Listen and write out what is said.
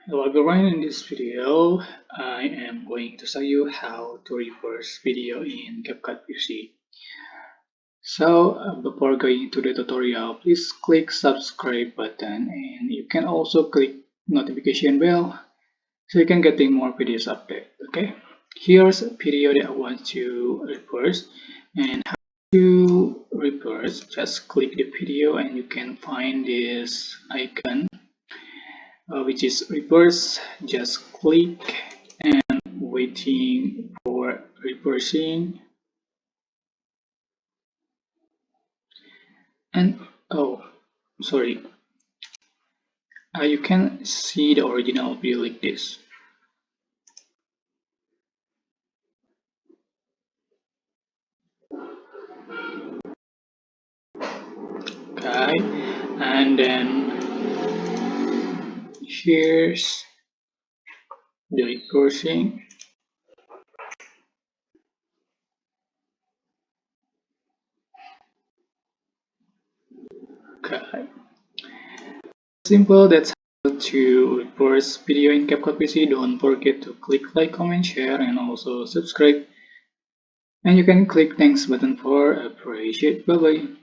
Hello everyone, in this video I am going to show you how to reverse video in Capcut PC. So before going to the tutorial, please click subscribe button and you can also click notification bell so you can getting more videos update. Okay, here's a video that I want to reverse, and how to reverse, just click the video and you can find this icon which is reverse. Just click and waiting for reversing, and oh sorry, you can see the original view like this. Okay, and then here's the reversing. Okay, simple. That's how to reverse video in Capcut PC. Don't forget to click like, comment, share, and also subscribe. And you can click thanks button for appreciate. Bye bye.